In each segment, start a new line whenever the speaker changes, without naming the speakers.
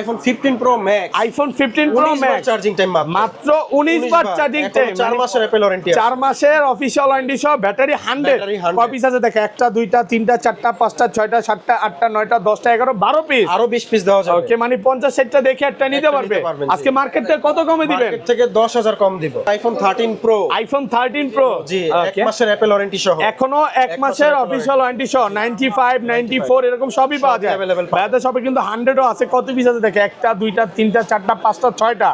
iPhone 15 Pro Max,
iPhone 15 Pro Max
charging time
মাত্র 19 বার charging time,
4 মাসের Apple warranty,
4 মাসের অফিশিয়াল ওয়ারেন্টি সহ, ব্যাটারি 100 কয় পিস আছে দেখো, একটা দুইটা তিনটা চারটা পাঁচটা ছয়টা সাতটা আটটা নয়টা 10টা 11 12 পিস,
আরো 20 পিস দেওয়া যাবে।
ওকে, মানে 50 60টা দেখে একটা নিতে পারবে। আজকে মার্কেট থেকে কত কমে দিবেন?
মার্কেট থেকে 10000 কম দিব। iPhone 13 Pro,
iPhone 13 Pro
জি 1 মাসের অ্যাপল ওয়ারেন্টি সহ,
এখনো 1 মাসের অফিশিয়াল ওয়ারেন্টি সহ 95 94 এরকম সবই পাওয়া যায়। ভাইয়াদের শপে কিন্তু 100ও আছে। কত পিস আছে দেখে, একটা দুইটা তিনটা চারটা পাঁচটা ছয়টা।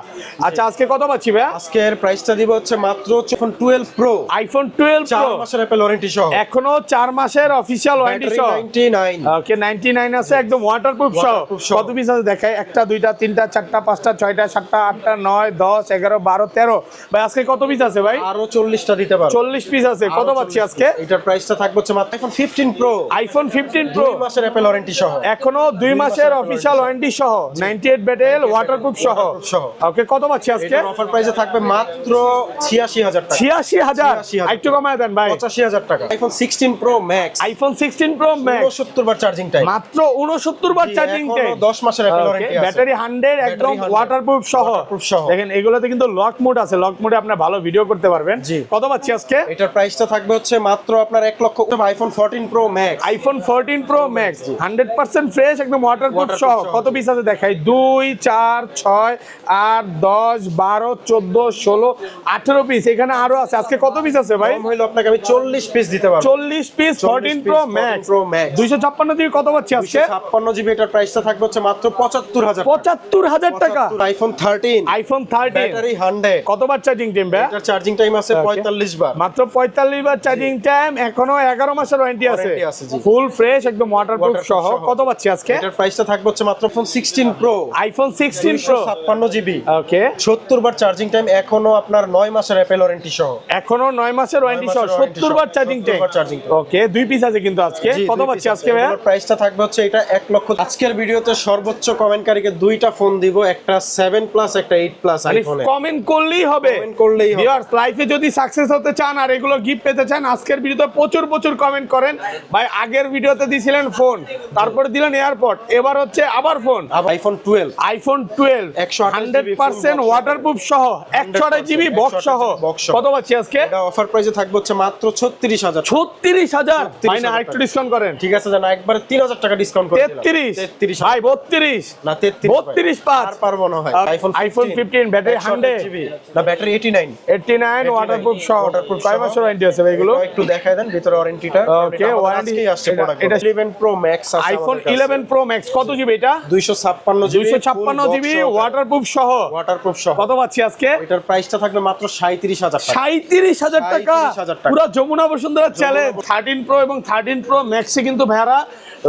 আচ্ছা আজকে কত পাচ্ছি ভাইয়া?
আজকের প্রাইসটা দিব হচ্ছে মাত্র iPhone 12 Pro,
iPhone 12 Pro
4 মাসের অ্যাপল ওয়ারেন্টি সহ,
এখনো 4 মাসের অফিশিয়াল ওয়ারেন্টি সহ,
99।
ওকে 99 আছে একদম ওয়াটারপ্রুফ সহ। কত পিস আছে দেখাই, একটা দুইটা তিনটা চারটা পাঁচটা ছয়টা সাতটা আটটা 9 10 11 12 13। ভাই আজকে কত পিস আছে ভাই?
আরো 40টা দিতে পারবো।
40 পিস আছে। কত পাচ্ছি আজকে?
এটার প্রাইসটা থাকবে হচ্ছে মাত্র iPhone 15 Pro,
iPhone 15 Pro
2 মাসের অ্যাপল ওয়ারেন্টি সহ,
এখনো 2 মাসের অফিশিয়াল ওয়ারেন্টি সহ, 98 ব্যাটেল ওয়াটারপ্রুফ সহ। ওকে কত পাচ্ছি আজকে?
এটার অফার প্রাইসে থাকবে মাত্র 86000 টাকা।
86000 একটু কমায় দেন ভাই।
85000 টাকা। iPhone 16 Pro Max,
iPhone 16 Pro Max
69 বার চার্জিং টাইম,
মাত্র 69 বার চার্জিং টাইম,
10 মাসের অ্যাপল ওয়ারেন্টি আছে,
ব্যাটারি 100 একদম ওয়াটারপ্রুফ সহ। দেখেন এগুলোতে কিন্তু লক মোড আছে, লক মোডে আপনি ভালো ভিডিও করতে পারবেন। কত পাচ্ছি আজকে?
এটার প্রাইসটা থাকবে হচ্ছে মাত্র আপনার 1 লক্ষ। iPhone 14 Pro Max,
iPhone 14 Pro Max 100% fresh একদম ওয়াটারপ্রুফ সহ। কত পিস আছে দেখাই, 2 4 6 8 10 12 14 16 18 পিস। এখানে আরো আছে। আজকে কত পিস আছে ভাই?
কম হইলো আপনাকে আমি 40 পিস দিতে পারবো।
40 পিস 14 Pro Max 256 দিয়ে কত পাচ্ছি আজকে?
256 জিবি। এটার প্রাইসটা থাকবে হচ্ছে মাত্র 75000
75000 টাকা।
iPhone 13 ব্যাটারি 100,
কতবার চার্জিং টাইম ভাই?
এটার চার্জিং টাইম আছে 45 বার,
মাত্র 45 বার চার্জিং টাইম, এখনো 11 মাসের ওয়ারেন্টি আছে, ফুল ফ্রেশ একদম ওয়াটারপ্রুফ সহ। কত পাচ্ছি আজকে?
এটার প্রাইসটা থাকবে হচ্ছে মাত্র iPhone 16 Pro,
iPhone 16 Pro
256 GB,
ওকে
70 বার চার্জিং টাইম, এখনো আপনার 9 মাসের অ্যাপল ওয়ারেন্টি সহ,
এখনো 9 মাসের ওয়ারেন্টি সহ 70 বার চার্জিং টাইম। ওকে 2 পিস আছে কিন্তু আজকে। কত পাচ্ছি আজকে ভাই?
প্রাইসটা থাকবে হচ্ছে এটা 1 লক্ষ। আজকের ভিডিওতে সর্বোচ্চ কমেন্টকারীকে দুইটা ফোন দিব, একটা 7 প্লাস একটা 8 প্লাস আইফোনে।
কমেন্ট করলেই হবে,
কমেন্ট করলেই হবে।
ভিউয়ার্স লাইফে যদি সাকসেস হতে চান আর এগুলো গিফট পেতে চান, আজকের ভিডিওতে প্রচুর কমেন্ট করেন। ভাই আগের ভিডিওতে দিছিলেন ফোন, তারপরে দিলেন এয়ারপড, এবার হচ্ছে আবার ফোন।
iPhone 12
100% ওয়াটারপ্রুফ সহ 128 জিবি বক্স সহ। কত পাচ্ছি আজকে?
এটা অফার প্রাইসে থাকবে হচ্ছে মাত্র 36000।
36000 ভাই না, আরেকটু ডিসকাউন্ট করেন।
ঠিক আছে জানা, একবারে 3000 টাকা ডিসকাউন্ট করে দিলাম।
33 ভাই 32
না 33
পাঁচ
আর পারবো না ভাই।
iPhone 15 ব্যাটারি 100
জিবি না ব্যাটারি 89
ওয়াটারপ্রুফ সহ। কয় মাসের ওয়ারেন্টি আছে ভাই এগুলো?
একটু দেখায় দেন ভিতরে ওয়ারেন্টিটা।
ওকে ওয়ারেন্টি
আসছে প্রোডাক্ট। এটা 11 Pro Max আছে।
iPhone 11 Pro Max কত জিবি এটা? 256 জিবি ওয়াটারপ্রুফ সহ। কত পাচ্ছি আজকে?
এটার প্রাইসটা থাকবে মাত্র 37000 টাকা।
37000 টাকা, পুরো যমুনা বসুন্ধরা চ্যালেঞ্জ। 13 Pro এবং 13 Pro Max এ কিন্তু ভাইরা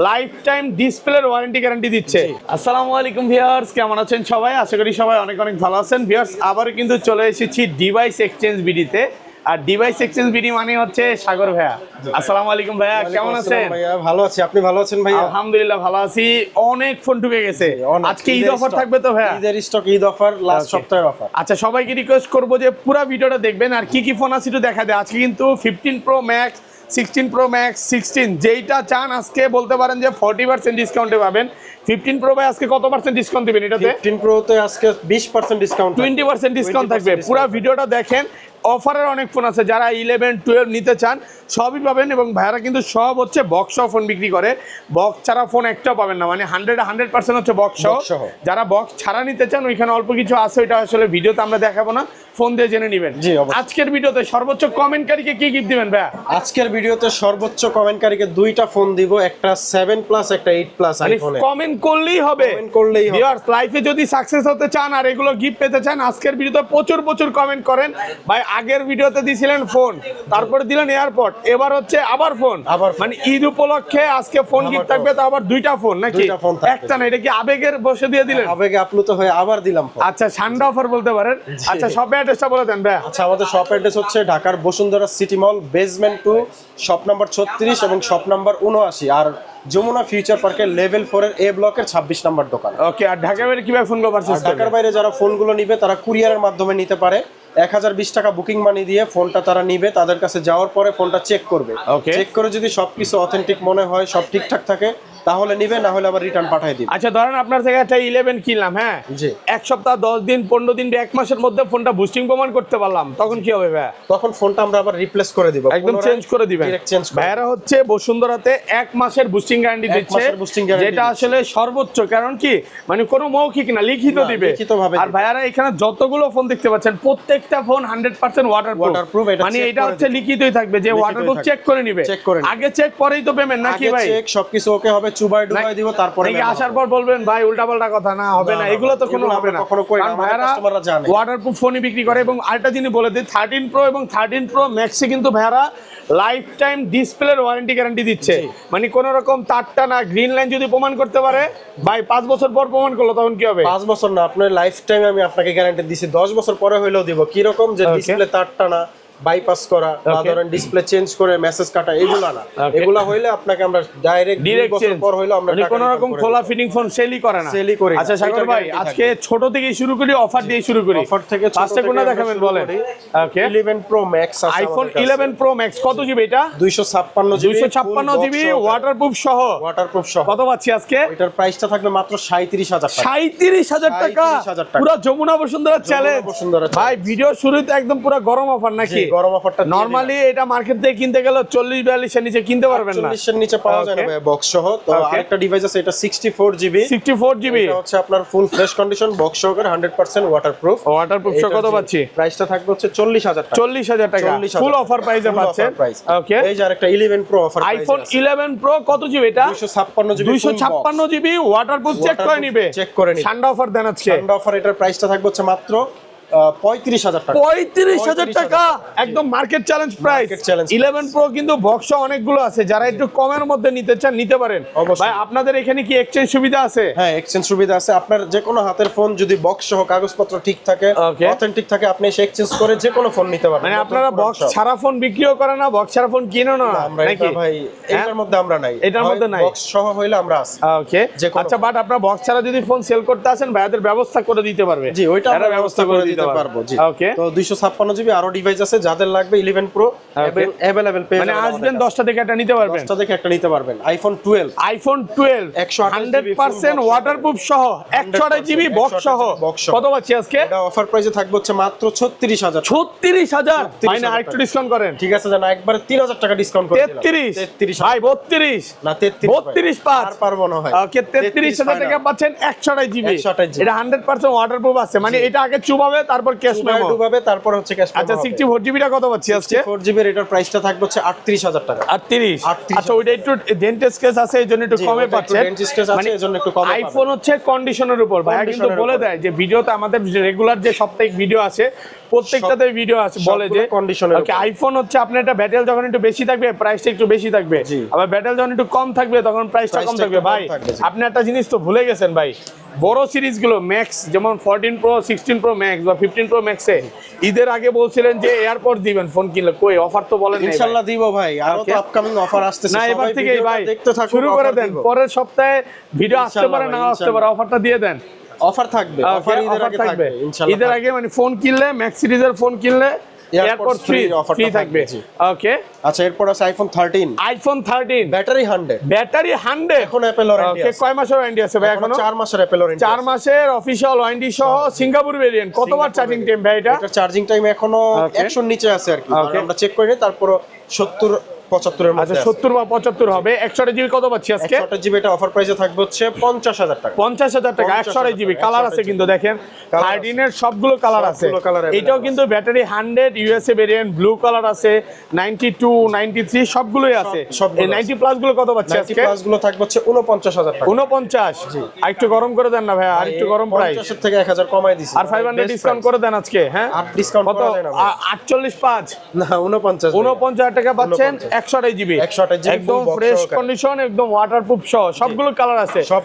লাইফ টাইম ডিসপ্লের ওয়ারেন্টি গ্যারান্টি দিচ্ছে। আসসালামু আলাইকুম ভিউয়ার্স, কেমন আছেন সবাই? আশা করি সবাই অনেক ভালো আছেন। ভিউয়ার্স আবার কিন্তু চলে এসেছি ডিভাইস এক্সচেঞ্জ বিডিতে। আর ডিভাইস এক্সচেঞ্জ বিডি মানে হচ্ছে সাগর ভাইয়া। আসসালামু আলাইকুম ভাইয়া, কেমন আছেন?
ভাইয়া ভালো আছি, আপনি ভালো আছেন ভাইয়া?
আলহামদুলিল্লাহ ভালো আছি। অনেক ফোন ঢুকে গেছে। আজকে ঈদ অফার থাকবে তো ভাইয়া?
ঈদের স্টক, ঈদ অফার, লাস্ট সপ্তাহের অফার।
আচ্ছা সবাইকে রিকোয়েস্ট করবো যে পুরো ভিডিওটা দেখবেন আর কি ফোন আছে একটু দেখা দেয়। আজকে কিন্তু 15 Pro Max 16 Pro Max 16 যেইটা চান আজকে বলতে পারেন যে 40% ডিসকাউন্টে পাবেন। 15 Pro ভাই আজকে কত পার্সেন্ট ডিসকাউন্ট দিবেন এটাতে?
15 Pro তে আজকে 20% ডিসকাউন্ট,
20% ডিসকাউন্ট থাকবে। পুরো ভিডিওটা দেখেন। অফারের অনেক ফোন আছে, যারা 11 12 নিতে চান সবই পাবেন। এবং ভাইরা কিন্তু সব হচ্ছে বক্স সহ ফোন বিক্রি করে, বক্স ছাড়া ফোন একটাও পাবেন না, মানে 100% হচ্ছে বক্স সহ। যারা বক্স ছাড়া নিতে চান ওইখানে অল্প কিছু আছে, ওইটা আসলে ভিডিওতে আমরা দেখাবো না, ফোন দিয়ে জেনে নেবেন। আজকের ভিডিওতে সর্বোচ্চ কমেন্টকারীকে কি গিফট দিবেন ভাইয়া?
আজকের ভিডিওতে সর্বোচ্চ কমেন্টকারীকে দুইটা ফোন দিব, একটা 7 প্লাস একটা 8 প্লাস আইফোনে।
কমেন্ট করলেই হবে,
কমেন্ট করলেই হবে।
ভিউয়ার্স লাইফে যদি সাকসেস হতে চান আর এগুলো গিফট পেতে চান, আজকের ভিডিওতে প্রচুর কমেন্ট করেন। ভাই আগের ভিডিওতে দিছিলেন ফোন, তারপরে দিলেন এয়ারপড, এবার হচ্ছে আবার ফোন। মানে ঈদ উপলক্ষে আজকে ফোন গিফট থাকবে, তো আবার দুইটা ফোন নাকি একটা না? এটা কি আবেগের বসে দিয়ে দিলেন?
আবেগে আপ্লুত হয়ে আবার দিলাম।
আচ্ছা ঠান্ডা অফার বলতে পারেন। আচ্ছা শপ অ্যাড্রেসটা বলে দেন ভাই।
আচ্ছা আমাদের শপ অ্যাড্রেস হচ্ছে ঢাকার বসুন্ধরা সিটি মল বেসমেন্ট 2 শপ নাম্বার 36 এবং শপ নাম্বার 79, আর যমুনা ফিউচার পার্কের লেভেল 4 এর A ব্লকের 26 নাম্বার দোকান।
ওকে, আর ঢাকার বাইরে কিভাবে ফোনগুলো পারচেজ করবে?
ঢাকার বাইরে যারা ফোনগুলো নিবে তারা কুরিয়ারের মাধ্যমে নিতে পারে। 1020 টাকা বুকিং মানি দিয়ে ফোনটা তারা নিবে, তাদের কাছে যাওয়ার পরে ফোনটা চেক করবে। চেক করে যদি সবকিছু অথেন্টিক মনে হয়, সব ঠিকঠাক থাকে, তাহলে নিবে, না হলে আবার রিটার্ন পাঠিয়ে দিবে।
আচ্ছা ধরেন আপনার থেকে একটা 11 কিনলাম, হ্যাঁ
জি,
এক সপ্তাহ 10 দিন 15 দিন 1 মাসের মধ্যে ফোনটা বুস্টিং প্রমাণ করতে পারলাম, তখন কি হবে ভাই?
তখন ফোনটা আমরা আবার রিপ্লেস করে দিব,
একদম চেঞ্জ করে দিবেন।
ভাইরা
হচ্ছে বসুন্ধরাতে 1 মাসের বুস্টিং গ্যারান্টি দিচ্ছে, যেটা আসলে সর্বোচ্চ। কারণ কি মানে কোনো মৌখিক না, লিখিত দিবে। আর ভাইয়ারা এখানে যতগুলো ফোন দেখতে পাচ্ছেন প্রত্যেকটা ফোন 100% ওয়াটারপ্রুফ, মানে এটা হচ্ছে লিখিতই থাকবে যে ওয়াটারপ্রুফ চেক করে নিবে। আগে চেক পরেই তো পেমেন্ট নাকি ভাই?
চেক সবকিছু ওকে হবে, চুবাই ডুবাই দিব, তারপরে
আসার পর বলবেন ভাই উল্টাপাল্টা কথা, না হবে না, এগুলো তো কোনো হবে না। কারণ ভাইয়ারা ওয়াটারপ্রুফ ফোনই বিক্রি করে। এবং আরেকটা জিনিস বলে দিই, 13 প্রো এবং 13 প্রো ম্যাক্সে কিন্তু ভাইয়ারা লাইফ টাইম ডিসপ্লের ওয়ারেন্টি গ্যারান্টি দিচ্ছে। মানে কোন রকম তারটা না, গ্রিন লাইন যদি প্রমাণ করতে পারে ভাই 5 বছর পর প্রমাণ করলো তখন কি হবে?
5 বছর না, আপনার লাইফ টাইম আমি আপনাকে গ্যারান্টি দিছি, 10 বছর পরে হইলেও দিব। কি রকম যে ডিসপ্লে তারটা না, বাইপাস করা বা ধরেন ডিসপ্লে চেঞ্জ করে মেসেজ কাটা, এগুলা না। এগুলা হইলে আপনাকে আমরা ডাইরেক্ট 2 বছর পর হইলো আমরা টাকা
কোনো রকম খোলা ফিটিং ফোন সেলই করে না,
সেলই করি।
আচ্ছা সাগর ভাই আজকে ছোট থেকে শুরু করি, অফার দিয়ে শুরু করি।
অফার থেকে
ফার্স্টে কোনটা দেখাবেন বলেন? ওকে
11 প্রো ম্যাক্স আছে,
আইফোন 11 প্রো ম্যাক্স কত জিবি এটা? 256 জিবি ওয়াটারপ্রুফ সহ, কত পাচ্ছি আজকে?
এটার প্রাইসটা থাকবে মাত্র 37000 টাকা।
37000 টাকা, পুরো যমুনা বসুন্ধরা চ্যালেঞ্জ ভাই। ভিডিও শুরুতে একদম পুরো গরম অফার নাকি?
গরম অফারটা
নরমালি এটা মার্কেট থেকে কিনতে গেলে 40-42 এর নিচে কিনতে পারবেন না,
40 এর নিচে পাওয়া যায় না ভাই বক্স সহ। তো আরেকটা ডিভাইস আছে, এটা 64 জিবি। এটা হচ্ছে আপনার ফুল ফ্রেশ কন্ডিশন বক্স সহকারে 100% ওয়াটারপ্রুফ সহ। কত পাচ্ছি? প্রাইসটা থাকবে হচ্ছে 40000 টাকা।
40000 টাকা ফুল অফার প্রাইসে পাচ্ছেন। ওকে
এই যে আরেকটা 11 pro offer price,
iPhone 11 pro কত জিবি এটা?
256
জিবি ওয়াটারপ্রুফ চেক করে নিবে, ঠান্ডা অফার দেন আজকে।
ঠান্ডা অফার, এটার প্রাইসটা থাকবে হচ্ছে মাত্র 35000 টাকা।
35000 টাকা একদম মার্কেট চ্যালেঞ্জ প্রাইস। 11 প্রো কিন্তু বক্স অনেকগুলো আছে, যারা একটু কমের মধ্যে নিতে চান নিতে পারেন ভাই। আপনাদের এখানে কি এক্সচেঞ্জ সুবিধা আছে?
হ্যাঁ এক্সচেঞ্জ সুবিধা আছে। আপনার যে কোনো হাতের ফোন যদি বক্স সহ কাগজপত্র ঠিক থাকে, অথেন্টিক থাকে, আপনি এসে এক্সচেঞ্জ করে যে কোনো ফোন নিতে পারবেন।
মানে আপনারা বক্স ছাড়া ফোন বিক্রিও করে না, বক্স ছাড়া ফোন কিনো না
নাকি ভাই? এটার মধ্যে আমরা নাই,
এটার মধ্যে নাই,
বক্স সহ হইলে আমরা আছি।
ওকে আচ্ছা, বাট আপনারা বক্স ছাড়া যদি ফোন সেল করতে আসেন ভাইয়াদের ব্যবস্থা করে দিতে পারবে।
জি ওইটা আমরা ব্যবস্থা করে দিতে পারবো। জি তো 256 জিবি আরো ডিভাইস আছে, যাদের লাগবে 11 প্রো अवेलेबल পেয়ে যাবেন।
মানে আসবেন 10টা থেকে একটা নিতে পারবেন,
10টা থেকে একটা নিতে পারবেন। আইফোন 12
100% ওয়াটারপ্রুফ সহ 128 জিবি বক্স সহ কত পাচ্ছি আজকে?
এটা অফার প্রাইসে থাকবে হচ্ছে মাত্র 36000।
36000 মানে আরেকটু ডিসকাউন্ট করেন।
ঠিক আছে জানা, একবারে 3000 টাকা ডিসকাউন্ট করে দিলাম।
33 ভাই 32
না 33
পাঁচ
আর পারবো না ভাই।
ওকে 33000 টাকা পাচ্ছেন 128 জিবি। এটা 100% ওয়াটারপ্রুফ আছে, মানে এটা আগে চুবাবে তারপর ক্যাশ মেমো
ডুবাবে, তারপর হচ্ছে ক্যাশ মেমো।
আচ্ছা 64 জিবিটা কত পাচ্ছি আজকে?
64 জিবি এটার প্রাইসটা থাকবে হচ্ছে 38000 টাকা।
38 আচ্ছা ওইটা একটু ডেন্ট স্কেচ আছে এইজন্য একটু কমে পাচ্ছেন,
ডেন্ট স্কেচ আছে এজন্য একটু কমে পাবেন।
আইফোন হচ্ছে কন্ডিশনের উপর ভাই কিন্তু বলে দেয় যে ভিডিওতে আমাদের রেগুলার যে সাপ্তাহিক ভিডিও আছে প্রত্যেকটাতে ভিডিও আছে বলে যে
কন্ডিশনের
ওকে আইফোন হচ্ছে আপনার এটা ব্যাটেল যখন একটু বেশি থাকবে প্রাইসটা একটু বেশি থাকবে, আবার ব্যাটেল যখন একটু কম থাকবে তখন প্রাইসটা কম থাকবে। ভাই আপনি একটা জিনিস তো ভুলে গেছেন ভাই, বড় সিরিজগুলো ম্যাক্স যেমন 14 প্রো 16 প্রো ম্যাক্স বা 15 প্রো ম্যাক্সে ঈদের আগে বলছিলেন যে এয়ারপোর্ট দিবেন ফোন কিনলে, কই অফার তো বলেন না।
ইনশাআল্লাহ দিব ভাই, আরো তো আপকামিং অফার আসতেছে।
না এবার থেকে ভাই
দেখতে থাকুন,
শুরু করে দেন, পরের সপ্তাহে ভিডিও আসতে পারে না আসতে পারে, অফারটা দিয়ে দেন।
অফার থাকবে, অফার ঈদের আগে থাকবে ইনশাআল্লাহ।
ঈদের আগে মানে ফোন কিনলে ম্যাক্স সিরিজের ফোন কিনলে এয়ারপোর্ট ফ্রি থাকবে। ওকে
আচ্ছা এরপর আছে আইফোন 13 ব্যাটারি 100 এখন অ্যাপল ওয়ারেন্টি আছে।
কয় মাসের ওয়ারেন্টি আছে ভাই? এখনো
4 মাসের অ্যাপল ওয়ারেন্টি,
4 মাসের অফিশিয়াল ওয়ারেন্টি সহ সিঙ্গাপুর ভেরিয়েন্ট। কতবার চার্জিং টাইম ভাই এটা?
এটা চার্জিং টাইম এখনো 100 এর নিচে আছে আর কি, আমরা চেক করিনি, তারপর 70-75 এর মধ্যে।
আচ্ছা 70 বা 75 হবে। 128 জিবি কত পাচ্ছি আজকে?
128 জিবি এটা অফার প্রাইসে থাকবে হচ্ছে 50000 টাকা।
50000 টাকা 128 জিবি। কালার আছে কিন্তু দেখেন 13 এর সবগুলো কালার আছে। এটাও কিন্তু battery 100 USA variant, blue colour আছে, 92 93 সবগুলোই আছে। এই 90 প্লাস গুলো কত পাচ্ছি আজকে?
90 প্লাস গুলো থাকবে হচ্ছে 49000 টাকা।
49 আর একটু গরম করে দেন না ভাই, আর একটু গরম প্রাইস।
50 থেকে 1000 কমাই দিছি
আর 500 ডিসকাউন্ট করে দেন আজকে। হ্যাঁ
আর ডিসকাউন্ট করা যায় না ভাই।
48.5
না 49
টাকা পাচ্ছেন 128 জিবি একদম ফ্রেশ কন্ডিশন, একদম ওয়াটারপ্রুফ সহ সবগুলো কালার আছে।
সব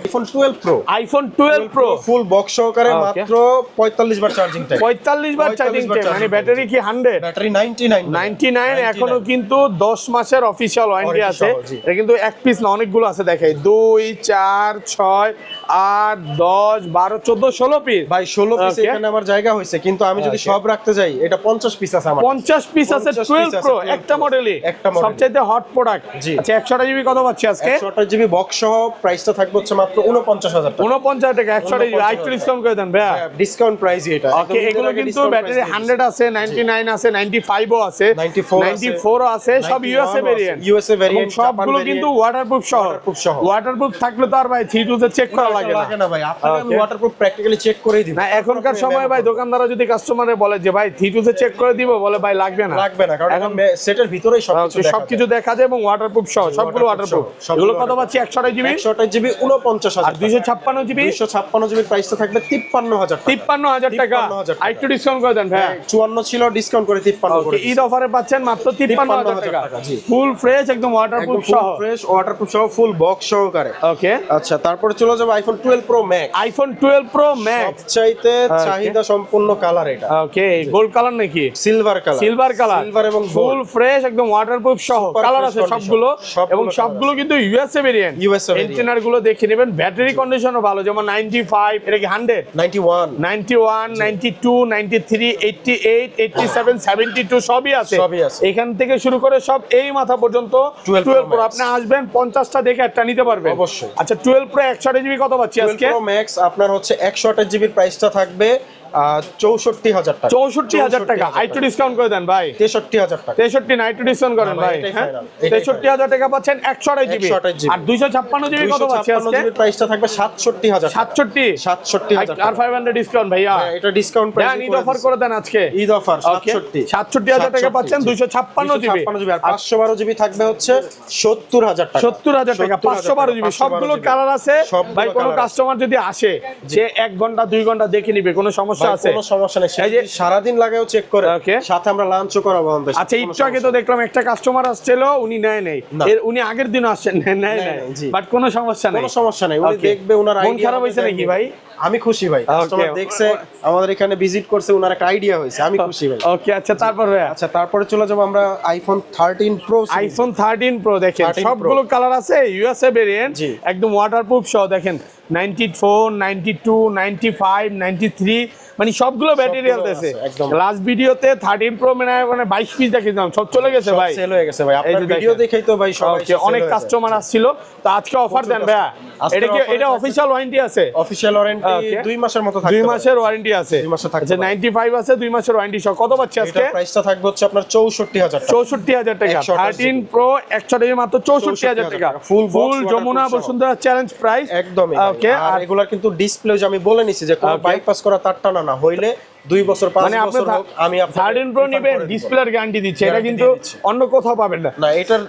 আইফোন 12 প্রো
ফুল
বক্স সহকারে মাত্র 45 বার চার্জিং টাইম।
45 বার চার্জিং টাইম, মানে ব্যাটারি কি 100?
ব্যাটারি 99
এখনো কিন্তু 10 মাসের অফিশিয়াল ওয়ারেন্টি আছে। এটা কিন্তু এক পিস না, অনেকগুলো আছে দেখাই, 2 4 6 8 10 12 14 16 পিস
ভাই 16 পিস
Okay.
এখানে আমার জায়গা হয়েছে, কিন্তু আমি যদি সব রাখতে যাই এটা 50 পিস আছে আমার।
50 পিস আছে
50
12
piece আছে
প্রো
12
একটা
Pro,
মডেলই,
একটা model।
সবচেয়ে হট প্রোডাক্ট।
জি।
আচ্ছা 100 জিবি কত পাচ্ছি আজকে?
128 জিবি বক্স সহ প্রাইসটা থাকবে হচ্ছে মাত্র 49,000 টাকা।
49 টাকা 100 জিবি,
49,000
একটু ডিসকাউন্ট করে দেন ভাইয়া।
ডিসকাউন্ট প্রাইস এটা।
ওকে, এগুলো কিন্তু ব্যাটারি 100 আছে, 99 আছে, 95 ও আছে, 94 ও আছে, সব ইউএসএ ভেরিয়েন্ট।
ইউএসএ ভেরিয়েন্ট
সবগুলো কিন্তু ওয়াটারপ্রুফ সহ।
Waterproof সহ।
ওয়াটারপ্রুফ থাকলে তো আর ভাই 3 চেক করা লাগে না।
লাগে না ভাই, আপনাকে আমি
Okay.
ওয়াটারপ্রুফ প্র্যাকটিক্যালি চেক করেই দিব।
না এখনকার সময় ভাই দোকানদাররা যদি কাস্টমারে বলে যে ভাই 3 চেক করে দিব, বলে ভাই লাগবে না,
লাগবে না, কারণ এখন সেটের ভিতরেই সবকিছু দেখা যায়।
সবকিছু দেখা যায় এবং ওয়াটারপ্রুফ সহ সবগুলো ওয়াটারপ্রুফ।
সবগুলো
এগুলো কত পাচ্ছি? 128 জিবি
128 জিবি 49,000
আর 256 জিবি
256 জিবির প্রাইসটা থাকবে 53,000 টাকা।
53,000 টাকা।
53,000 টাকা।
আর একটু ডিসকাউন্ট করে দেন ভাই।
54 ছিল, ডিসকাউন্ট করে 53 করে
ঈদ অফারে পাচ্ছেন মাত্র 53,000 টাকা,
টাকা, জি।
ফুল ফ্রেশ একদম ওয়াটারপ্রুফ সহ।
ফ্রেশ ওয়াটারপ্রুফ সহ ফুল বক্স সহকারে।
ওকে,
আচ্ছা, তারপরে চলে যাবে iPhone 12 pro max.
IPhone 12 pro max.
সবচাইতে চাহিদা সম্পূর্ণ কালার এটা।
ওকে, গোল্ড কালার নাকি?
Silver colour.
Silver colour,
silver এবং
ফুল ফ্রেশ একদম ওয়াটারপ্রুফ সহ
Super
কালার
fresh
আছে
condition।
সবগুলো,
সবগুলো
এবং
color
সবগুলো কিন্তু ইউএসএ ভেরিয়েন্ট।
USA variant।
এন্টেনার গুলো দেখে নেবেন, ব্যাটারি কন্ডিশনও ভালো, যেমন 95, এটা কি 100,
91
91, 92, 93, 88, 87, 72 সবই আছে।
সবই আছে।
এখান থেকে শুরু করে সব এই মাথা পর্যন্ত
12
12 প্রো।
Max।
আপনি আসবেন 50টা দেখে একটা নিতে পারবেন
অবশ্যই।
আচ্ছা 12 প্রো 128 জিবি কত পাচ্ছি
12
আজকে?
প্রো ম্যাক্স আপনার হচ্ছে 128 জিবির প্রাইসটা থাকবে 64,000 টাকা।
64,000 টাকা। আইটু ডিসকাউন্ট করে দেন ভাই।
63,000 টাকা।
63 না, একটু ডিসকাউন্ট করেন
না ভাই,
ভাই।
এটাই
হ্যাঁ,
final, এটাই
63,000 টাকা পাচ্ছেন 128 জিবি।
128 জিবি।
আর 256 জিবি কত পাচ্ছি
256
আজকে?
জিবির প্রাইসটা থাকবে 67,000 টাকা।
67,
67,000
আর 500 ডিসকাউন্ট ভাইয়া।
হ্যাঁ, এটা ডিসকাউন্ট প্রাইস।
দেন ঈদ অফার করে দেন আজকে।
ঈদ অফার
ওকে,
67
67,000 টাকা পাচ্ছেন 256 জিবি।
256 জিবি আর 512 জিবি থাকবে হচ্ছে 70,000 টাকা।
70,000 টাকা, 512 জিবি। সবগুলো কালার আছে ভাই। কোনো কাস্টমার যদি আসে, সে 1 ঘন্টা 2 ঘন্টা দেখে নিবে, কোনো সমস্যা আছে?
কোনো সমস্যা নেই,
এই যে
সারাদিন লাগাও চেক করে।
Okay.
সাথে আমরা লাঞ্চও করাবো আমাদের।
আচ্ছা, একটু আগে তো দেখলাম একটা কাস্টমার আসছিল, উনি নেয় নাই,
না।
উনি আগের দিন আসছেন, নেয় নাই,
জি।
বাট কোনো সমস্যা নেই।
কোনো সমস্যা নেই, উনি
Okay.
দেখবে, উনার
মন
আইডিয়া
খারাপ হয়েছে নাকি ভাই?
আমি খুশি ভাই, কাস্টমার দেখছে, আমাদের এখানে ভিজিট করছে, উনার একটা আইডিয়া হয়েছে, আমি খুশি ভাই।
ওকে, আচ্ছা তারপর ভাইয়া
আচ্ছা, তারপরে চলে যাবো আমরা আইফোন 13 প্রো।
আইফোন 13 প্রো দেখেন,
13 Pro।
সবগুলো কালার আছে, ইউএসএ ভেরিয়েন্ট,
জি।
একদম ওয়াটারপ্রুফ সহ। দেখেন 94, 92, 95, 93, মানে সবগুলো ব্যাটারি
সবগুলো
আছে।
আছে, একদম।
লাস্ট ভিডিওতে 13 প্রো মানে 22 পিস দেখিয়েছিলাম, সব চলে গেছে ভাই।
সেল হয়ে গেছে ভাই,
এই
আপনার
যে
ভিডিও
দেখেন।
দেখেই তো ভাই সবাই
ওকে, অনেক কাস্টমার আসছিল, তো আজকে অফার দেন ভাইয়া।
আজকে
এটা কি,
offer
এটা
থাকবে।
অফিশিয়াল ওয়ারেন্টি আছে?
Official warranty
Okay.
2 মাসের মতো থাকবে।
2 মাসের ওয়ারেন্টি আছে।
2 মাসের থাকতে
আচ্ছা
পারে।
95 আছে, 2 মাসের ওয়ারেন্টি সহ। কত পাচ্ছি আজকে?
এটার প্রাইসটা থাকবে হচ্ছে আপনার 64,000 টাকা।
64,000 টাকা।
128
13 প্রো 128 মাত্র 64,000 টাকা।
Full box
ফুল যমুনা
waterproof সহ।
Bashundhara challenge price.
একদমই।
ওকে,
আর
আর
এগুলার কিন্তু ডিসপ্লে যে আমি বলে নিছি যে কোনো
Okay.
বাইপাস করা তার টানা না হইলে 2 বছর 5
মানে আপনি
বছর হোক, আমি আপনাকে
13 প্রো
refund
নেবেন,
করে দিব।
ডিসপ্লের গ্যারান্টি দিচ্ছে, এটা
Guarantee
কিন্তু
দিয়ে দিচ্ছে।
অন্য কোথাও পাবেন না।
না, এটার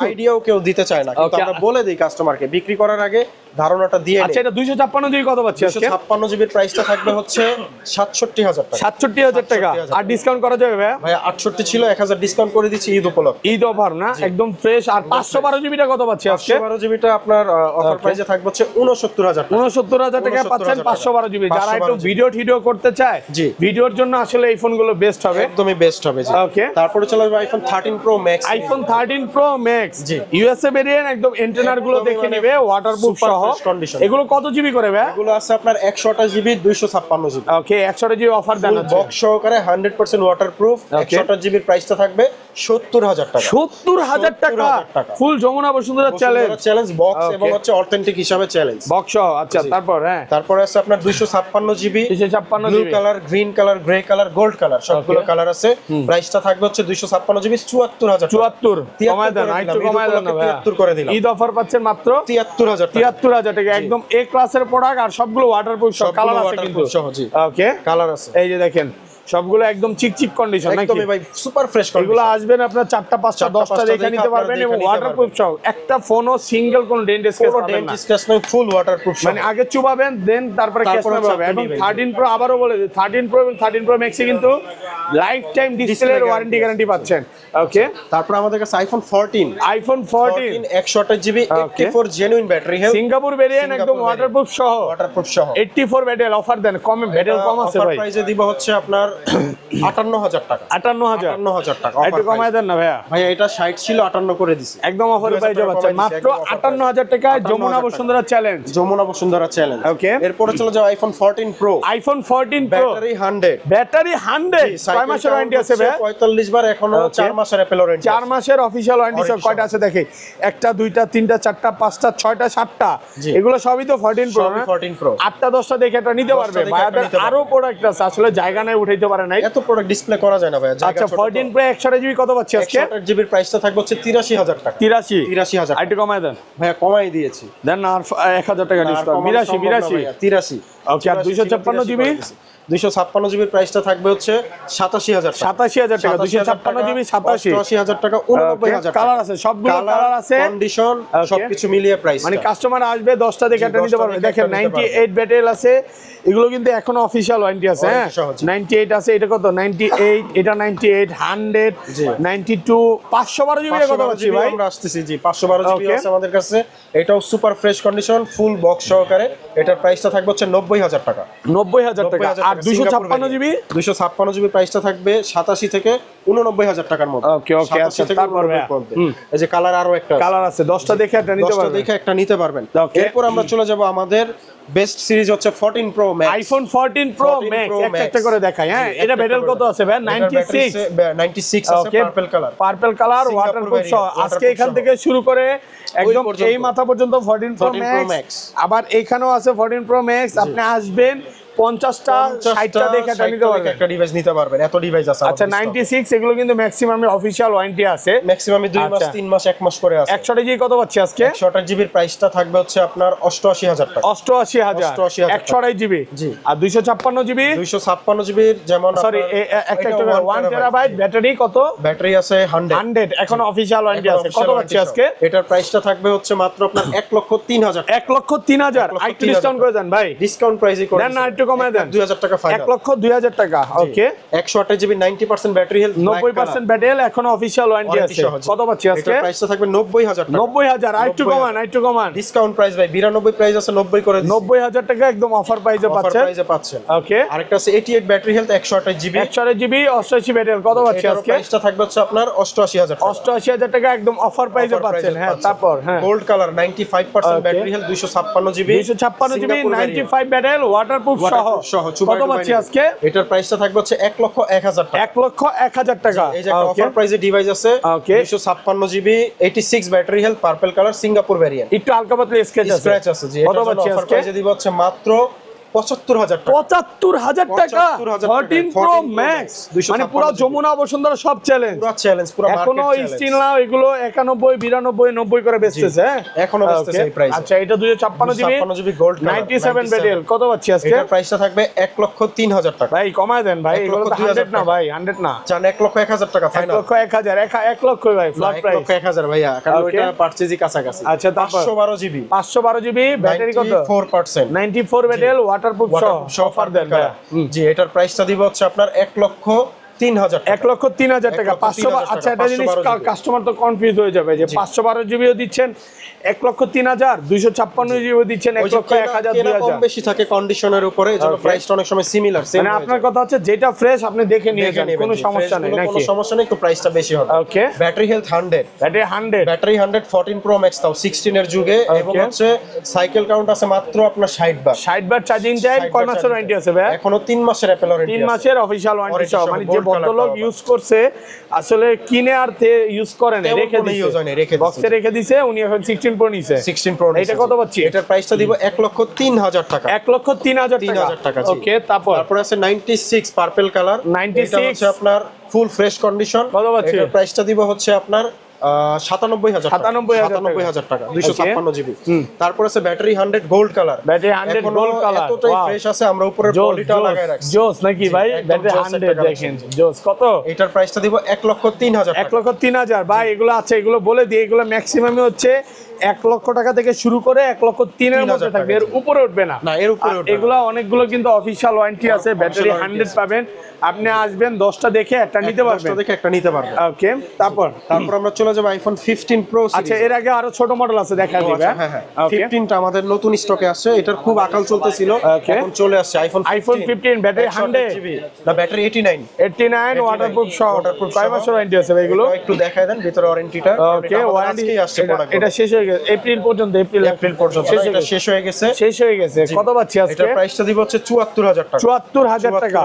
আইডিয়াও কেউ দিতে চায় না, কিন্তু
Okay.
আমরা বলে দিই কাস্টমারকে বিক্রি করার আগে ধারণাটা দিয়ে
আচ্ছা, এটা 256 জিবি কত পাচ্ছি আজকে?
256 জিবির প্রাইসটা থাকবে হচ্ছে 67,000 টাকা।
67,000 টাকা।
67,000
আর ডিসকাউন্ট করা যাবে ভাইয়া?
ভাই 68 ছিল, 1000 ডিসকাউন্ট করে দিচ্ছি ঈদ উপলক্ষে।
ঈদ অফার না, একদম ফ্রেশ। আর 512 জিবিটা কত পাচ্ছি আজকে?
512 জিবিটা আপনার অফার
Okay.
প্রাইসে থাকবে হচ্ছে 69,000 টাকা।
69,000 টাকা পাচ্ছেন 512 জিবি। যারা একটু
512
ভিডিও টিডিও করতে চায়,
জি।
ভিডিওর জন্য আসলে এই ফোনগুলো বেস্ট হবে।
একদমই বেস্ট হবে জি।
Okay.
তারপরে চলে আসবে iPhone 13 pro max.
IPhone 13 pro max,
জি।
ইউএসএ ভেরিয়েন্ট, একদম এন্টেনার গুলো
একদমই
দেখে
মানে
নিবে, ওয়াটারপ্রুফ
super
সহ।
fresh condition।
এগুলো কত জিবি করে ভাই?
এগুলো আছে আপনার 128 জিবি 256 জিবি।
ওকে, 100 জিবি অফার দেন আছে।
বক্স সহকারে 100% ওয়াটারপ্রুফ।
Okay.
128 জিবির প্রাইসটা থাকবে 70,000 টাকা।
70,000 টাকা,
70,000 টাকা।
Full Jamuna Bashundhara challenge
challenge box
Okay.
এবং হচ্ছে অথেন্টিক হিসাবে চ্যালেঞ্জ।
বক্স সহ। আচ্ছা তারপর হ্যাঁ,
তারপরে আছে আপনার 256 GB,
256
blue
GB.
Colour, green colour, grey colour, gold colour, সবগুলো
Okay.
কালার আছে। প্রাইসটা থাকবে হচ্ছে 256 জিবি 74,000 টাকা।
74
73
কমায় দেন,
করে
আরেকটু
দিলাম,
কমায়
ঈদ
দেন না ভাই।
উপলক্ষে 73 করে দিলাম।
ঈদ অফার পাচ্ছেন মাত্র
73,000 টাকা।
73,000 টাকা, একদম এ ক্লাসের প্রোডাক্ট। আর সবগুলো ওয়াটারপ্রুফ সহ,
সবগুলো
কালার আছে
waterproof
কিন্তু।
সহ, জি।
ওকে,
কালার আছে।
এই যে দেখেন সবগুলো একদম চিকচিক কন্ডিশন নাকি?
একদমই ভাই সুপার ফ্রেশ
এগুলো আসবেন আপনার 4টা 5টা 10টা
4টা
দেখে নিতে
আপনারা
পারবেন,
দেখে
এবং
নিতে
ওয়াটারপ্রুফ সহ। একটা ফোনও সিঙ্গেল কোনো ডেন্ট স্ক্র্যাচ
কোনো
পাবেন
ডেন্ট
না।
স্ক্র্যাচ নয়, ফুল ওয়াটারপ্রুফ।
মানে আগে চুবাবেন, দেন তারপরে কেস
তারপরে
হবে। এবং 13 প্রো আবারও বলে দিই, 13 প্রো এবং 13 প্রো ম্যাক্সে কিন্তু লাইফ টাইম ডিসপ্লের ওয়ারেন্টি গ্যারান্টি পাচ্ছেন। ওকে,
তারপর আমাদের কাছে iPhone 14
iPhone 14
128 GB 84 genuine battery health,
Singapore variant, একদম
সিঙ্গাপুর
ওয়াটারপ্রুফ সহ।
ওয়াটারপ্রুফ সহ।
84 ব্যাটারি অফার দেন, কম ব্যাটারি কম আছে
অফার
ভাই।
প্রাইসে দিব হচ্ছে আপনার 58,000 টাকা।
58,000
58,000 টাকা
একটু কমায় দেন না ভাইয়া।
ভাইয়া এটা 60 ছিল 58 করে দিছি।
একদম অফার প্রাইসে পাচ্ছেন মাত্র 58,000 টাকায় যমুনা বসুন্ধরা চ্যালেঞ্জ।
যমুনা বসুন্ধরা চ্যালেঞ্জ।
ওকে,
এরপরে চলে যাও iPhone 14 pro.
IPhone 14 pro
battery 100।
Battery 100 কয় মাসের ওয়ারেন্টি আছে ভাই?
45 বার, এখনো 4 মাসের অ্যাপল ওয়ারেন্টি।
4 মাসের অফিশিয়াল ওয়ারেন্টি কয়টা আছে দেখি, একটা দুইটা তিনটা চারটা পাঁচটা ছয়টা সাতটা, এগুলো সবই তো 14 প্রো না?
14 প্রো।
8টা 10টা দেখে এটা নিতে পারবে। ভাইয়াদের আরো প্রোডাক্ট আছে, আসলে জায়গা নাই উঠাইতে পারে নাই,
এত প্রোডাক্ট ডিসপ্লে করা যায় না ভাই।
আচ্ছা 14 প্রো 128 জিবি কত পাচ্ছি আজকে?
128 জিবির প্রাইসটা থাকবে হচ্ছে 83,000 টাকা।
83,000
আর
একটু কমায় দেন
ভাইয়া, কমাই দিয়েছি।
দেন না আর 1000 টাকা ডিসকাউন্ট। 82
ওকে।
আর 256 জিবি
256 জিবির প্রাইসটা থাকবে হচ্ছে 87,000 টাকা।
87,000 টাকা 256 জিবি 87।
80,000 টাকা, 89,000
কালার আছে, সবগুলো কালার আছে,
কন্ডিশন সবকিছু মিলিয়ে প্রাইস।
মানে কাস্টমার আসবে 10টা দেখে এটা নিতে পারবে। দেখেন 98 ব্যাটারি আছে, এগুলো কিন্তু এখনো অফিশিয়াল ওয়ারেন্টি আছে। হ্যাঁ 98 আছে, এটা কত 98, এটা 98, 100, 92, 512 জিবি কত পাচ্ছি ভাই?
আমরা আসতেছি জি, 512 জিবি আছে আমাদের কাছে। এটাও super fresh condition, full box সহকারে। এটার প্রাইসটা থাকবে হচ্ছে 90,000 টাকা।
90,000 টাকা। আর 256 জিবি
256 জিবি প্রাইসটা থাকবে 87 থেকে 89,000 টাকার মধ্যে।
ওকে ওকে, আচ্ছা তারপর
এই যে কালার আরো একটা
কালার আছে, 10টা দেখে একটা নিতে পারবেন।
10টা দেখে একটা নিতে পারবেন। এরপর আমরা চলে যাব আমাদের বেস্ট সিরিজ হচ্ছে 14 pro max.
IPhone 14 pro max একটা করে দেখাই। হ্যাঁ, এটা ব্যাটারি কত আছে ভাই?
96 আছে, purple colour.
Purple colour, waterproof সহ। আজকে এখান থেকে শুরু করে একদম এই মাথা পর্যন্ত 14 প্রো ম্যাক্স। আবার এখানেও আছে 14 প্রো ম্যাক্স। আপনি আসবেন 50টা 60টা দেখে এটা নিতে পারবেন,
একটা ডিভাইস নিতে পারবেন। এত ডিভাইস আছে।
আচ্ছা 96 এগুলো কিন্তু ম্যাক্সিমাম অফিশিয়াল ওয়ারেন্টি আছে,
ম্যাক্সিমাম 2 মাস 3 মাস 1 মাস করে আছে।
128 জিবি কত পাচ্ছি আজকে?
128 জিবির প্রাইসটা থাকবে হচ্ছে আপনার 88,000 টাকা।
88,000 128 জিবি।
জি।
আর 256 জিবি
256 জিবির যেমন
সরি একটা 1 টেরাবাইট ব্যাটারি কত?
ব্যাটারি আছে 100
এখন অফিশিয়াল ওয়ারেন্টি আছে। কত পাচ্ছি আজকে?
এটার প্রাইসটা থাকবে হচ্ছে মাত্র আপনার 1,03,000।
1,03,000 একটু ডিসকাউন্ট করে দেন ভাই।
ডিসকাউন্ট প্রাইসই করে
দেন না, একটু কমায় দেন।
2,000 টাকা ফাইনাল।
1,02,000 টাকা। ওকে,
128 জিবি 90% ব্যাটারি হেলথ,
90% ব্যাটারি এখনো অফিশিয়াল ওয়ারেন্টি আছে। কত পাচ্ছি আজকে?
এটার প্রাইসটা থাকবে 90,000 টাকা।
90,000 একটু কমান, একটু কমান।
ডিসকাউন্ট প্রাইস ভাই 92 প্রাইস আছে, 90 করে দিচ্ছি।
90,000 টাকা একদম অফার প্রাইসে পাচ্ছেন। ওকে,
আরেকটা আছে 88 battery health 128 GB.
128 GB 88 battery কত পাচ্ছি আজকে?
প্রাইসটা থাকবে হচ্ছে আপনার 88,000 টাকা।
88,000 টাকা একদম অফার প্রাইসে পাচ্ছেন। হ্যাঁ, তারপর হ্যাঁ
gold colour 95% battery health 256 GB.
256 GB 95 battery waterproof সহ কত পাচ্ছি আজকে?
এটার প্রাইসটা থাকবে হচ্ছে 1,01,000 টাকা।
1,01,000 টাকা।
এই যে একটা অফার প্রাইসে ডিভাইস আছে 256 GB 86 battery health, purple colour, Singapore variant.
একটু হালকা পাতলা
স্ক্র্যাচ আছে জি।
কত পাচ্ছি
অফার
আজকে?
প্রাইসে দিব হচ্ছে মাত্র 75,000 টাকা।
75,000 টাকা 14 প্রো ম্যাক্স। মানে পুরো যমুনা বসুন্ধরা সব চ্যালেঞ্জ,
পুরো চ্যালেঞ্জ, পুরো মার্কেট
এখনো
চ্যালেঞ্জ।
স্টিল নাও এগুলো 91 92 90 করে বেচতেছে। হ্যাঁ
এখনো বেচতেছে এই প্রাইসে।
আচ্ছা এটা 256 জিবি
গোল্ড
97 ব্যাটারি কত পাচ্ছি আজকে?
এটার প্রাইসটা থাকবে 1,03,000 টাকা।
ভাই কমায় দেন ভাই, এগুলো তো 100 না ভাই, 100 না।
জান 1,01,000 টাকা ফাইনাল।
1,01,000 1 লক্ষ ভাই ফ্ল্যাট প্রাইস।
1,01,000 ভাইয়া, কারণ ওটা পারচেজই কাছাকাছি।
আচ্ছা তারপর
512 জিবি
512 জিবি ব্যাটারি কত?
94%।
94 ব্যাটারি ওয়াটারপ্রুফ সহ অফার দেন ভাই।
জি, এটার প্রাইসটা দিব হচ্ছে আপনার 1,03,000 টাকা।
1,03,000 টাকা। 500। আচ্ছা এটা জিনিস কাস্টমার তো কনফিউজ হয়ে যাবে যে 512 জিবিও দিচ্ছেন 1,03,000, 256 জিবিও দিচ্ছেন 1,01,000
কম
2,000।
বেশি থাকে কন্ডিশনের উপরে, এজন্য প্রাইসটা অনেক সময় সিমিলার।
মানে আপনার কথা হচ্ছে যেটা ফ্রেশ আপনি দেখে নিয়ে যান, কোনো সমস্যা নেই নাকি?
কোনো সমস্যা নেই, একটু প্রাইসটা বেশি হবে।
Okay,
battery health 100,
battery 100,
battery 100 14 pro max তাও 16 এর যুগে, এবং হচ্ছে সাইকেল কাউন্ট আছে মাত্র আপনার 60 বার।
60 বার চার্জিং টাইম। কয় মাসের ওয়ারেন্টি আছে ভাই?
এখনো 3 মাসের অ্যাপল ওয়ারেন্টি আছে।
3 মাসের অফিশিয়াল ওয়ারেন্টি সহ। মানে যে ভদ্রলোক ইউজ করছে আসলে কিনে আর ইউজ করে না, রেখে দিয়েছে, বক্সে রেখে দিয়েছে। উনি এখন 16 প্রো নিছে।
16 প্রো।
এটা কত পাচ্ছি?
এটার প্রাইসটা দিব 1,03,000 টাকা।
1,03,000 টাকা। ওকে, তারপর
আছে 96 পার্পল কালার।
96
এটা হচ্ছে আপনার ফুল ফ্রেশ কন্ডিশন।
কত পাচ্ছি?
এটার প্রাইসটা দিব হচ্ছে আপনার 97,000 টাকা। 256 জিবি। তারপর আছে battery 100 gold colour.
Battery 100 gold colour
এতটাই ফ্রেশ আছে, আমরা উপরের বডিটা লাগায় রাখছি।
জোস নাকি ভাই? ব্যাটারি 100 দেখেন জোস। কত?
এটার প্রাইসটা দিব 1,03,000 টাকা।
1,03,000 ভাই। এগুলো আছে, এগুলো বলে দিই, এগুলো ম্যাক্সিমামই হচ্ছে 1 লক্ষ টাকা থেকে শুরু করে 1,03,000 মধ্যে থাকবে, এর উপরে উঠবে না।
না, এর উপরে উঠবে না।
এগুলা অনেকগুলো কিন্তু অফিশিয়াল ওয়ারেন্টি আছে, ব্যাটারি 100 পাবেন। আপনি আসবেন 10টা দেখে একটা নিতে পারবেন,
10টা দেখে একটা নিতে পারবেন।
ওকে। তারপর
আমরা চলে যাব আইফোন 15 প্রো।
আচ্ছা, এর আগে আরো ছোট মডেল আছে, দেখা দিবে।
হ্যাঁ, 15টা আমাদের নতুন স্টকে আসছে, এটার খুব আকাল চলতেছিল, এখন চলে আসছে আইফোন
15 ব্যাটারি 100
জিবি না, ব্যাটারি 89
ওয়াটারপ্রুফ সহ। কয় মাসের ওয়ারেন্টি আছে ভাই এগুলো?
একটু দেখায় দেন ভিতরে ওয়ারেন্টিটা।
ওকে, ওয়ারেন্টি
আসছে,
এটা শেষ হয়ে গেছে এপ্রিল পর্যন্ত, এপ্রিল
পর্যন্ত এটা শেষ হয়ে গেছে।
কত পাচ্ছি আজকে?
এটার প্রাইসটা দিব হচ্ছে 74,000 টাকা।
74,000 টাকা,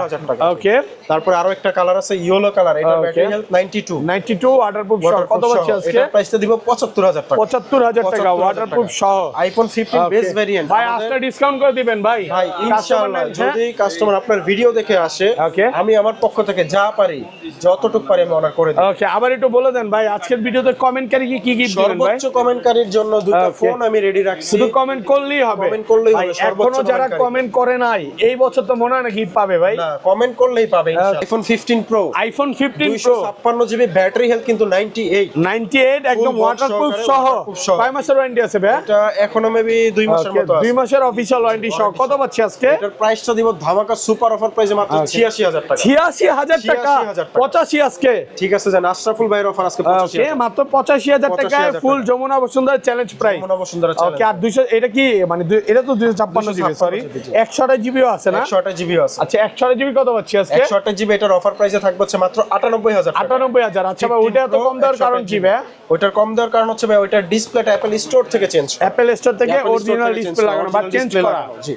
ওকে।
তারপরে আরো একটা কালার আছে ইয়েলো কালার, এটা ব্যাটারি হেলথ 92
ওয়াটারপ্রুফ সহ। কত পাচ্ছি আজকে?
এটার প্রাইসটা দিব 75,000 টাকা।
75,000 টাকা ওয়াটারপ্রুফ সহ,
আইফোন 15 বেস ভেরিয়েন্ট।
ভাই আফটার ডিসকাউন্ট করে দিবেন ভাই
ইনশাআল্লাহ। যদি কাস্টমার আপনার ভিডিও দেখে আসে, আমি আমার পক্ষ থেকে যা পারি, যতটুকু পারি আমি অর্ডার করে দিই।
ওকে, আবার একটু বলে দেন ভাই, আজকের ভিডিওতে কমেন্টকারী কি গিফট দিবেন ভাই?
সর্বোচ্চ কমেন্টকারীর জন্য দুটো ফোন আমি রেডি রাখছি,
শুধু কমেন্ট করলেই হবে। এখনো যারা কমেন্ট করে নাই, এই বছর তো মনে হয় না গিফট পাবে ভাই।
না, কমেন্ট করলেই পাবে ইনশাআল্লাহ। IPhone 15 pro,
iPhone 15 pro
256 GB, battery health কিন্তু 98
একদম ওয়াটারপ্রুফ সহ। কয় মাসের ওয়ারেন্টি আছে ভাই?
এটা এখনো মেবি 2 মাসের মতো আছে।
2 মাসের অফিশিয়াল ওয়ারেন্টি সহ। কত পাচ্ছি আজকে?
এটার প্রাইসটা দিব ধামাকা সুপার অফার প্রাইসে মাত্র 86,000 টাকা।
86,000 টাকা, 85 আজকে।
ঠিক আছে, জান আশরাফুল ভাইয়ের অফার আজকে 85,000
ওকে, মাত্র 85,000 টাকায় full Jamuna Bashundhara challenge price.
Jamuna Bashundhara challenge.
Okay, আর 200 এটা কি মানে এটা তো 256 জিবি, সরি 128 জিবিও আছে না?
128 জিবিও আছে।
আচ্ছা, 128 জিবি কত পাচ্ছি আজকে?
128 জিবি এটার অফার প্রাইসে থাকবে হচ্ছে মাত্র 98,000 টাকা।
98,000। আচ্ছা ভাই, ওইটা এত কম দেওয়ার কারণ কি ভাই?
ওইটার কম দেওয়ার কারণ হচ্ছে ভাই ওইটার ডিসপ্লেটা অ্যাপল স্টোর থেকে চেঞ্জ করা,
অ্যাপল স্টোর থেকে অরিজিনাল ডিসপ্লে লাগানো বা চেঞ্জ করা।
জি।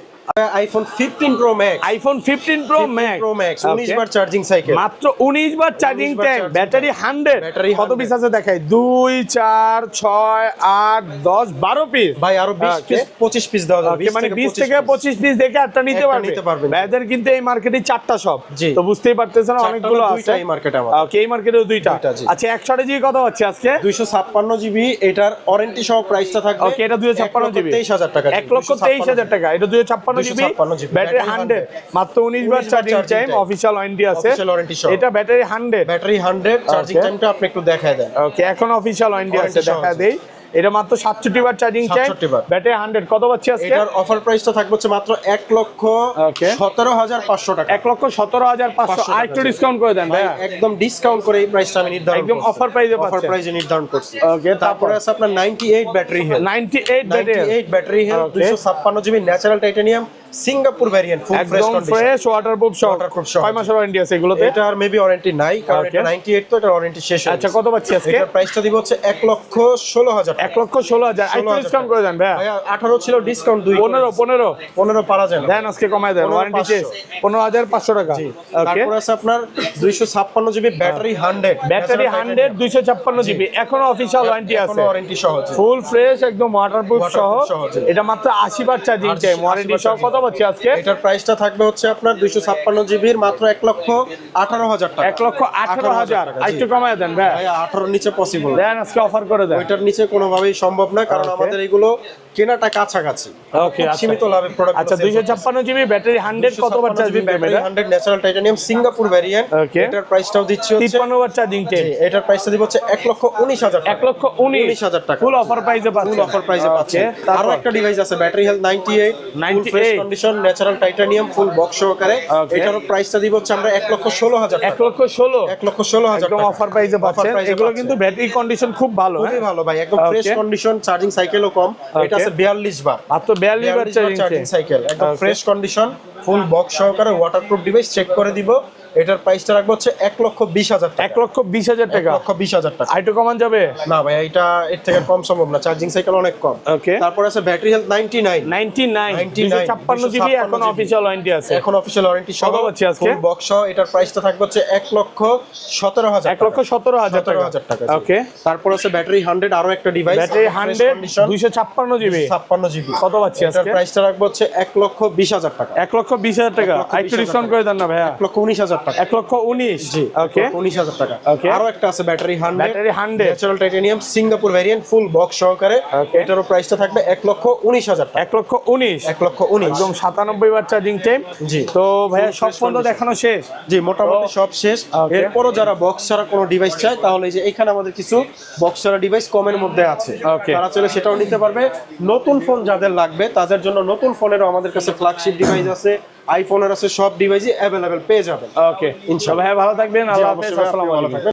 IPhone 15 pro max,
iPhone 15 pro max
19 বার চার্জিং সাইকেল,
মাত্র 19 বার চার্জিং টাইম, ব্যাটারি 100। কত পিস আছে দেখাই? 2 4 6 8 10 12 পিস।
ভাই আরো 20 পিস 25 পিস দেওয়া যাবে।
মানে 20 থেকে 25 পিস দেখে একটা নিতে পারবেন। ভাইদের কিন্তু এই মার্কেটে 4টা শপ, তো বুঝতেই পারতেছেন অনেকগুলো আছে
এই মার্কেটে আমার।
ওকে, এই মার্কেটেও 2টা। আচ্ছা, 128 জিবি কত হচ্ছে আজকে?
256 জিবি, এটার ওয়ারেন্টি সহ প্রাইসটা থাকবে।
ওকে, এটা 256 জিবি
23,000 টাকা।
1,23,000 টাকা। এটা 256 জিবি, ব্যাটারি 100, মাত্র 19 বার চার্জিং টাইম, অফিশিয়াল ওয়ারেন্টি আছে। এটা ব্যাটারি 100
চার্জিং টাইমটা আপনি একটু দেখায় দেন।
ওকে, এখন অফিশিয়াল ওয়ারেন্টি আছে, দেখা দেই। এটা মাত্র 67 বার চার্জিং টাইম, ব্যাটারি 100। কত পাচ্ছি আজকে?
এটার অফার প্রাইসটা থাকবে হচ্ছে মাত্র 1,17,500 টাকা।
1,17,500। আর একটু ডিসকাউন্ট করে দেন ভাই।
একদম ডিসকাউন্ট করে এই প্রাইসটা আমি নির্ধারণ করছি,
একদম অফার প্রাইসে পাচ্ছেন।
অফার প্রাইসে নির্ধারণ করছি।
ওকে,
তারপরে আছে আপনার 98 battery health,
98
battery health, 256 GB natural titanium Singapore variant, full fresh
একদম
কন্ডিশন,
ফ্রেশ ওয়াটারপ্রুফ সহ। কয় মাসের ওয়ারেন্টি আছে এগুলোতে?
এটার মেবি ওয়ারেন্টি নাই, কারণ এটা 98 তো এটা ওয়ারেন্টি শেষ হয়ে গেছে।
আচ্ছা, কত পাচ্ছি আজকে?
এটার প্রাইসটা দিব হচ্ছে 1,16,000 টাকা।
1,16,000। একটু ডিসকাউন্ট করে দেন ভাই।
18 ছিল, ডিসকাউন্ট 2 15 পারা যায় না।
দেন আজকে কমায় দেন, ওয়ারেন্টি শেষ। 15,500 টাকা।
তারপর আছে আপনার 256 জিবি ব্যাটারি 100,
ব্যাটারি 100 256 জিবি, এখনো অফিশিয়াল ওয়ারেন্টি আছে,
এখনো ওয়ারেন্টি সহ,
ফুল ফ্রেশ একদম ওয়াটারপ্রুফ সহ। এটা মাত্র 80 বার চার্জিং টাইম, ওয়ারেন্টি সহ। কত পাচ্ছি আজকে?
এটার প্রাইসটা থাকবে হচ্ছে আপনার 256 জিবির মাত্র 1,18,000 টাকা।
1,18,000। একটু কমায় দেন ভাই।
18 নিচে পসিবল
দেন আজকে অফার করে দেন।
ওইটার নিচে কোনোভাবেই সম্ভব না, কারণ আমাদের এগুলো কেনাটা কাছাকাছি,
ওকে,
সীমিত লাভে প্রোডাক্ট।
আচ্ছা, 256 জিবি ব্যাটারি 100, কত বার charging time?
Battery 100 natural titanium Singapore variant. এটার প্রাইসটাও দিচ্ছি হচ্ছে
53 বার চার্জিং টাইম।
এটার প্রাইসটা দিব হচ্ছে 1,19,000 টাকা।
1,19,000
টাকা
ফুল অফার প্রাইসে পাচ্ছেন।
ফুল অফার প্রাইসে পাচ্ছেন। আরো একটা ডিভাইস আছে battery health 98, full fresh condition natural titanium, full box সহকারে। এটার প্রাইসটা দিব হচ্ছে আমরা 1,16,000 টাকা।
1,16,000 একদম অফার প্রাইসে পাচ্ছেন। এগুলো কিন্তু ব্যাটারি কন্ডিশন খুব ভালো,
খুবই ভালো ভাই, একদম ফ্রেশ কন্ডিশন, চার্জিং সাইকেলও কম। এটা আছে 42 বার,
মাত্র 42 বার চার্জিং
সাইকেল, একদম ফ্রেশ কন্ডিশন, ফুল বক্স সহকারে ওয়াটারপ্রুফ ডিভাইস। চেক করে দিব। এটার প্রাইসটা রাখবো হচ্ছে 1,20,000 টাকা।
1,20,000 টাকা।
1,20,000 টাকা।
আইটো কমান যাবে
না ভাই, এটা এর থেকে কম সম্ভব না, চার্জিং সাইকেল অনেক কম।
ওকে,
তারপর আছে ব্যাটারি হেলথ 99,
256 জিবি, এখন অফিশিয়াল ওয়ারেন্টি আছে,
এখন অফিশিয়াল ওয়ারেন্টি সহ
আছে আজকে।
ফুল বক্স সহ এটার প্রাইসটা থাকবে হচ্ছে 1,17,000
1,17,000
টাকা।
ওকে,
তারপর আছে ব্যাটারি 100, আরো একটা ডিভাইস,
ব্যাটারি 100 256 জিবি,
56 জিবি,
কত পাচ্ছি আজকে?
প্রাইসটা রাখবো হচ্ছে 1,20,000 টাকা।
1,20,000 টাকা। একটু ডিসকাউন্ট করে দেন না ভাইয়া।
1,19,000 টাকা।
1,19,000
জি
ওকে
19,000 টাকা।
Okay.
আরো একটা আছে battery 100
battery 100
natural titanium Singapore variant full box সহকারে।
Okay.
এটারও প্রাইসটা থাকবে 1,19,000 টাকা।
1,19,000
1,19,000
একদম 97 ওয়াট চার্জিং টাইম।
জি।
তো ভাইয়া
Full
সব
fresh
পর্যন্ত
condition।
দেখানো শেষ?
জি মোটামুটি সব শেষ।
Okay.
এরপরও যারা বক্স ছাড়া কোনো ডিভাইস চায় তাহলে এই যে এখানে আমাদের কিছু বক্স ছাড়া ডিভাইস কমের মধ্যে আছে।
Okay.
তারা চাইলে সেটাও নিতে পারবে। নতুন ফোন যাদের লাগবে তাদের জন্য নতুন ফোনেরও আমাদের কাছে ফ্ল্যাগশিপ ডিভাইস আছে, আইফোনের আছে, সব ডিভাইসই অ্যাভেলেবেল পেয়ে যাবেন।
ওকে
ইনশাআল্লাহ।
ভাইয়া ভালো থাকবেন,
জি,
আল্লাহ
অবশ্যই
হাফেজ,
ভাই, আপনি
আসসালামু
ভালো
আলাইকুম।
থাকবেন।